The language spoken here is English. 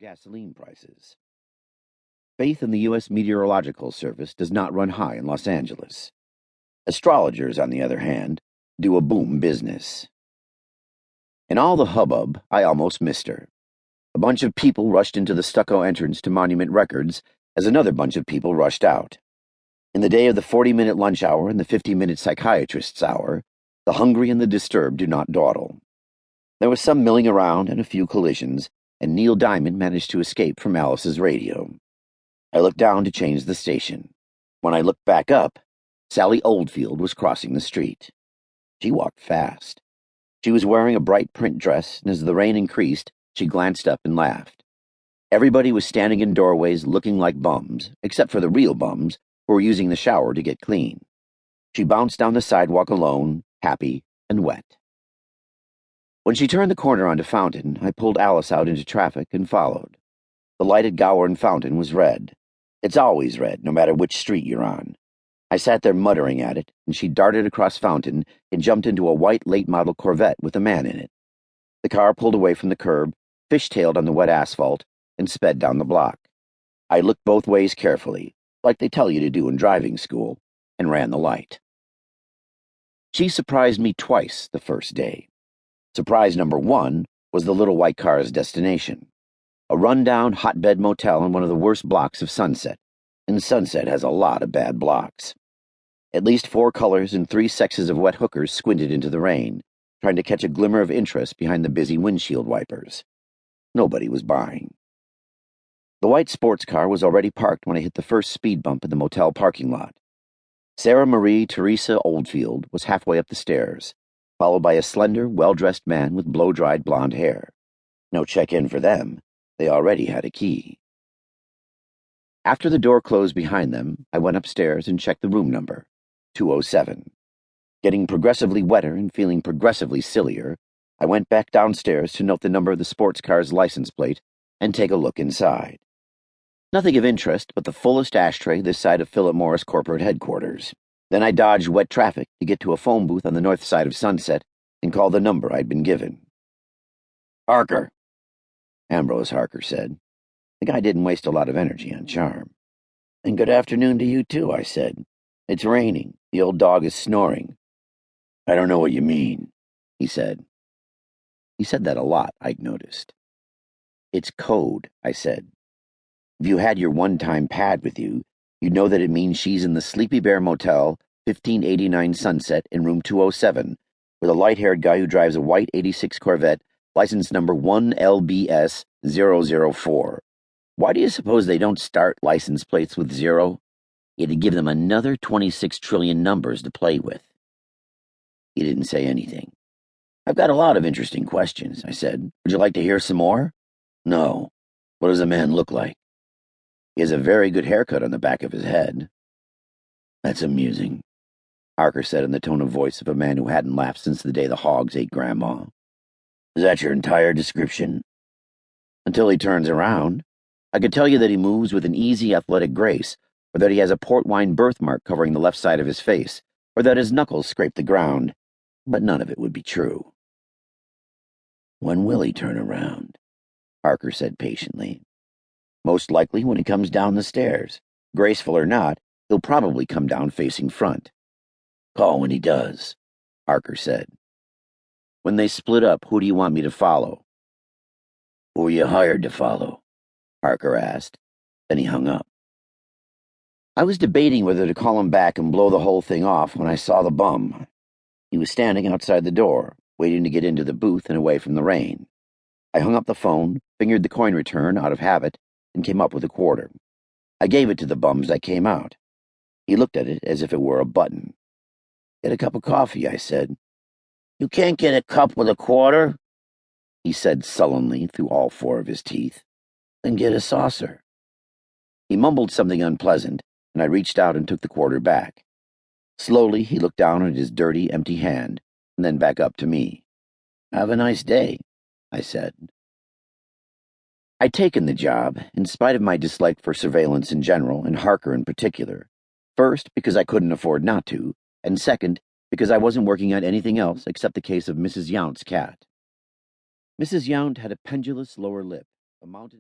gasoline prices. Faith in the U.S. Meteorological Service does not run high in Los Angeles. Astrologers, on the other hand, do a boom business. In all the hubbub, I almost missed her. A bunch of people rushed into the stucco entrance to Monument Records as another bunch of people rushed out. In the day of the 40-minute lunch hour and the 50-minute psychiatrist's hour, the hungry and the disturbed do not dawdle. There was some milling around and a few collisions, and Neil Diamond managed to escape from Alice's radio. I looked down to change the station. When I looked back up, Sally Oldfield was crossing the street. She walked fast. She was wearing a bright print dress, and as the rain increased, she glanced up and laughed. Everybody was standing in doorways looking like bums, except for the real bums, who were using the shower to get clean. She bounced down the sidewalk alone, happy and wet. When she turned the corner onto Fountain, I pulled Alice out into traffic and followed. The lighted Gowron fountain was red. It's always red, no matter which street you're on. I sat there muttering at it, and she darted across Fountain and jumped into a white late-model Corvette with a man in it. The car pulled away from the curb, fishtailed on the wet asphalt, and sped down the block. I looked both ways carefully, like they tell you to do in driving school, and ran the light. She surprised me twice the first day. Surprise number one was the little white car's destination. A run-down hotbed motel in one of the worst blocks of Sunset, and Sunset has a lot of bad blocks. At least 4 colors and 3 sexes of wet hookers squinted into the rain, trying to catch a glimmer of interest behind the busy windshield wipers. Nobody was buying. The white sports car was already parked when I hit the first speed bump in the motel parking lot. Sarah Marie Teresa Oldfield was halfway up the stairs, followed by a slender, well-dressed man with blow-dried blonde hair. No check-in for them. They already had a key. After the door closed behind them, I went upstairs and checked the room number, 207. Getting progressively wetter and feeling progressively sillier, I went back downstairs to note the number of the sports car's license plate and take a look inside. Nothing of interest but the fullest ashtray this side of Philip Morris corporate headquarters. Then I dodged wet traffic to get to a phone booth on the north side of Sunset and called the number I'd been given. Harker, Ambrose Harker said. The guy didn't waste a lot of energy on charm. And good afternoon to you too, I said. It's raining. The old dog is snoring. I don't know what you mean, he said. He said that a lot, I'd noticed. It's code, I said. If you had your one-time pad with you, you'd know that it means she's in the Sleepy Bear Motel, 1589 Sunset, in room 207, with a light-haired guy who drives a white 86 Corvette, license number 1LBS004. Why do you suppose they don't start license plates with 0? It'd give them another 26 trillion numbers to play with. He didn't say anything. I've got a lot of interesting questions, I said. Would you like to hear some more? No. What does the man look like? He has a very good haircut on the back of his head. That's amusing, Harker said in the tone of voice of a man who hadn't laughed since the day the hogs ate Grandma. Is that your entire description? Until he turns around. I could tell you that he moves with an easy athletic grace, or that he has a port wine birthmark covering the left side of his face, or that his knuckles scrape the ground, but none of it would be true. When will he turn around? Harker said patiently. Most likely when he comes down the stairs. Graceful or not, he'll probably come down facing front. Call when he does, Harker said. When they split up, who do you want me to follow? Who are you hired to follow? Harker asked. Then he hung up. I was debating whether to call him back and blow the whole thing off when I saw the bum. He was standing outside the door, waiting to get into the booth and away from the rain. I hung up the phone, fingered the coin return out of habit, and came up with a quarter. I gave it to the bum as I came out. He looked at it as if it were a button. Get a cup of coffee, I said. You can't get a cup with a quarter, he said sullenly through all 4 of his teeth. Then get a saucer. He mumbled something unpleasant, and I reached out and took the quarter back. Slowly, he looked down at his dirty, empty hand, and then back up to me. Have a nice day, I said. I'd taken the job, in spite of my dislike for surveillance in general, and Harker in particular. First, because I couldn't afford not to, and second, because I wasn't working on anything else except the case of Mrs. Yount's cat. Mrs. Yount had a pendulous lower lip, a mountainous